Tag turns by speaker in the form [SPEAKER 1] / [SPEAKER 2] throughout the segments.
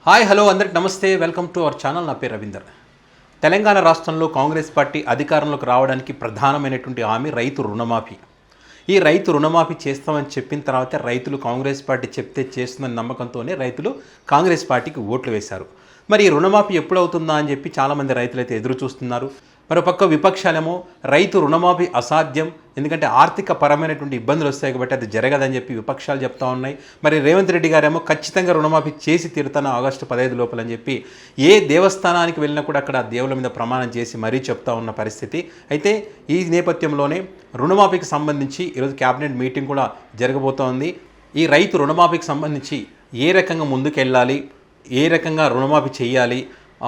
[SPEAKER 1] Hi hello అందరికి నమస్తే, welcome to our channel. నా పేరు రవీందర్. తెలంగాణ రాష్ట్రంలో కాంగ్రెస్ పార్టీ అధికారంలోకి రావడానికి ప్రధానమైనటువంటి హామీ రైతు రుణమాఫీ. ఈ రైతు రుణమాఫీ చేస్తామని చెప్పిన తర్వాత రైతులు కాంగ్రెస్ పార్టీ చెప్తే చేస్తుందని నమ్మకంతోనే రైతులు కాంగ్రెస్ పార్టీకి ఓట్లు వేశారు. మరి ఈ రుణమాఫీ ఎప్పుడవుతుందా అని చెప్పి చాలామంది రైతులైతే ఎదురు చూస్తున్నారు. మరోపక్క విపక్షాలేమో రైతు రుణమాఫీ అసాధ్యం, ఎందుకంటే ఆర్థిక పరమైనటువంటి ఇబ్బందులు వస్తాయి కాబట్టి అది జరగదని చెప్పి విపక్షాలు చెప్తా ఉన్నాయి. మరి రేవంత్ రెడ్డి గారేమో ఖచ్చితంగా రుణమాఫీ చేసి తీరుతాను ఆగస్టు 15 లోపలని చెప్పి ఏ దేవస్థానానికి వెళ్ళినా కూడా అక్కడ దేవుళ్ళ మీద ప్రమాణం చేసి మరీ చెప్తా ఉన్న పరిస్థితి. అయితే ఈ నేపథ్యంలోనే రుణమాఫీకి సంబంధించి ఈరోజు క్యాబినెట్ మీటింగ్ కూడా జరగబోతోంది. ఈ రైతు రుణమాఫీకి సంబంధించి ఏ రకంగా ముందుకెళ్ళాలి, ఏ రకంగా రుణమాఫీ చేయాలి,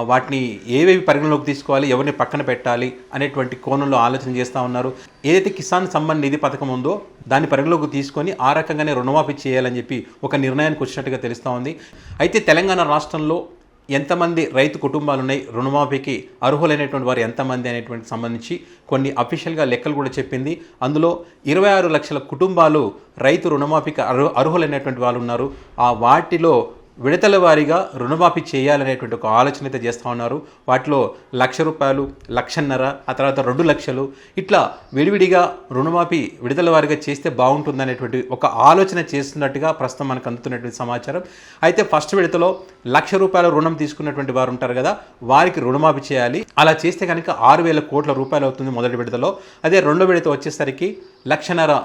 [SPEAKER 1] వాటిని ఏవేవి పరిగణలోకి తీసుకోవాలి, ఎవరిని పక్కన పెట్టాలి అనేటువంటి కోణంలో ఆలోచన చేస్తూ ఉన్నారు. ఏదైతే కిసాన్ సమ్మాన్ నిధి పథకం ఉందో దాన్ని పరిగణలోకి తీసుకొని ఆ రకంగానే రుణమాఫీ చేయాలని చెప్పి ఒక నిర్ణయానికి వచ్చినట్టుగా తెలుస్తూ ఉంది. అయితే తెలంగాణ రాష్ట్రంలో ఎంతమంది రైతు కుటుంబాలు ఉన్నాయి, రుణమాఫీకి అర్హులైనటువంటి వారు ఎంతమంది అనేటువంటి సంబంధించి కొన్ని అఫీషియల్గా లెక్కలు కూడా చెప్పింది. అందులో 26 లక్షల కుటుంబాలు రైతు రుణమాఫీకి అర్హులైనటువంటి వాళ్ళు ఉన్నారు. ఆ వాటిలో విడతల వారీగా రుణమాఫీ చేయాలనేటువంటి ఒక ఆలోచన అయితే చేస్తూ ఉన్నారు. వాటిలో ₹1,00,000, ₹1,50,000, ఆ తర్వాత 2 లక్షలు, ఇట్లా విడివిడిగా రుణమాఫీ విడతల వారీగా చేస్తే బాగుంటుందనేటువంటి ఒక ఆలోచన చేస్తున్నట్టుగా ప్రస్తుతం మనకు అందుతున్నటువంటి సమాచారం. అయితే ఫస్ట్ విడతలో ₹1,00,000 రుణం తీసుకున్నటువంటి వారు ఉంటారు కదా, వారికి రుణమాఫీ చేయాలి. అలా చేస్తే కనుక 6,000 కోట్ల రూపాయలు అవుతుంది మొదటి విడతలో. అదే రెండో విడత వచ్చేసరికి ₹1,50,000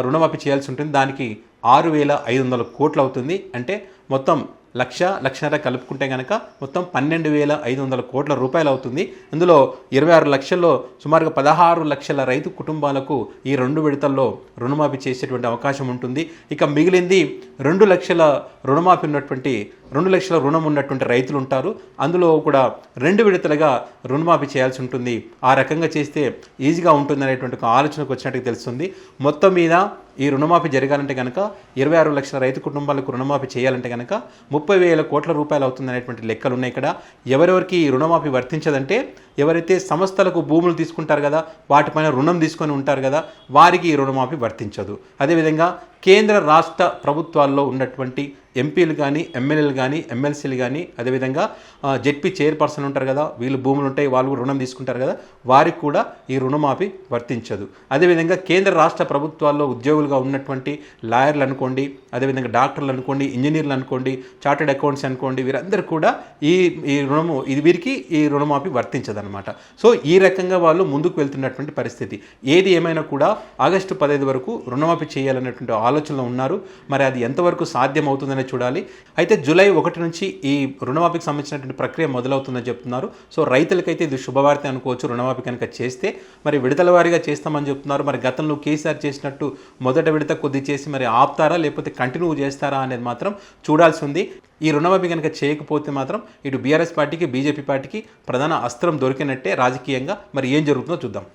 [SPEAKER 1] రుణమాఫీ చేయాల్సి ఉంటుంది. దానికి 6,500 కోట్లు అవుతుంది. అంటే మొత్తం 1,00,000 కలుపుకుంటే కనుక మొత్తం 12,500 కోట్ల రూపాయలు అవుతుంది. ఇందులో 26 లక్షల్లో సుమారుగా 16 లక్షల రైతు కుటుంబాలకు ఈ 2 విడతల్లో రుణమాఫీ చేసేటువంటి అవకాశం ఉంటుంది. ఇక మిగిలింది 2 లక్షల రుణమాఫీ ఉన్నటువంటి 2 లక్షల రుణం ఉన్నటువంటి రైతులు ఉంటారు. అందులో కూడా 2 విడతలుగా రుణమాఫీ చేయాల్సి ఉంటుంది. ఆ రకంగా చేస్తే ఈజీగా ఉంటుంది అనేటువంటి ఒక ఆలోచనకు వచ్చినట్టుగా తెలుస్తుంది. మొత్తం మీద ఈ రుణమాఫీ జరగాలంటే కనుక 26 లక్షల రైతు కుటుంబాలకు రుణమాఫీ చేయాలంటే కనుక 30,000 కోట్ల రూపాయలు అవుతుంది అనేటువంటి లెక్కలు ఉన్నాయి. ఇక్కడ ఎవరెవరికి ఈ రుణమాఫీ వర్తించదంటే ఎవరైతే సంస్థలకు భూములు తీసుకుంటారు కదా, వాటిపైన రుణం తీసుకొని ఉంటారు కదా, వారికి ఈ రుణమాఫీ వర్తించదు. అదేవిధంగా కేంద్ర రాష్ట్ర ప్రభుత్వాల్లో ఉన్నటువంటి ఎంపీలు కానీ, ఎమ్మెల్యేలు కానీ, ఎమ్మెల్సీలు కానీ, అదేవిధంగా జెడ్పీ చైర్పర్సన్ ఉంటారు కదా, వీళ్ళు భూములు ఉంటాయి, వాళ్ళు రుణం తీసుకుంటారు కదా, వారికి కూడా ఈ రుణమాఫీ వర్తించదు. అదేవిధంగా కేంద్ర రాష్ట్ర ప్రభుత్వాల్లో ఉద్యోగులుగా ఉన్నటువంటి లాయర్లు అనుకోండి, అదేవిధంగా డాక్టర్లు అనుకోండి, ఇంజనీర్లు అనుకోండి, చార్టెడ్ అకౌంట్స్ అనుకోండి, వీరందరూ కూడా ఈ రుణము వీరికి ఈ రుణమాఫీ వర్తించదనమాట. సో ఈ రకంగా వాళ్ళు ముందుకు వెళ్తున్నటువంటి పరిస్థితి. ఏది ఏమైనా కూడా ఆగస్టు 15 వరకు రుణమాఫీ చేయాలనేటువంటి ఆలోచనలో ఉన్నారు. మరి అది ఎంతవరకు సాధ్యం అవుతుందనే చూడాలి. అయితే జూలై 1 నుంచి ఈ రుణమాఫీకి సంబంధించినటువంటి ప్రక్రియ మొదలవుతుందని చెప్తున్నారు. సో రైతులకైతే ఇది శుభవార్త అనుకోవచ్చు. రుణమాఫీ కనుక చేస్తే మరి విడతల వారీగా చేస్తామని చెప్తున్నారు. మరి గతంలో కేసీఆర్ చేసినట్టు మొదట విడత కొద్ది చేసి మరి ఆపుతారా లేకపోతే కంటిన్యూ చేస్తారా అనేది మాత్రం చూడాల్సి ఉంది. ఈ రుణమాఫీ కనుక చేయకపోతే మాత్రం ఇటు బీఆర్ఎస్ పార్టీకి, బీజేపీ పార్టీకి ప్రధాన అస్త్రం దొరికినట్టే రాజకీయంగా. మరి ఏం జరుగుతుందో చూద్దాం.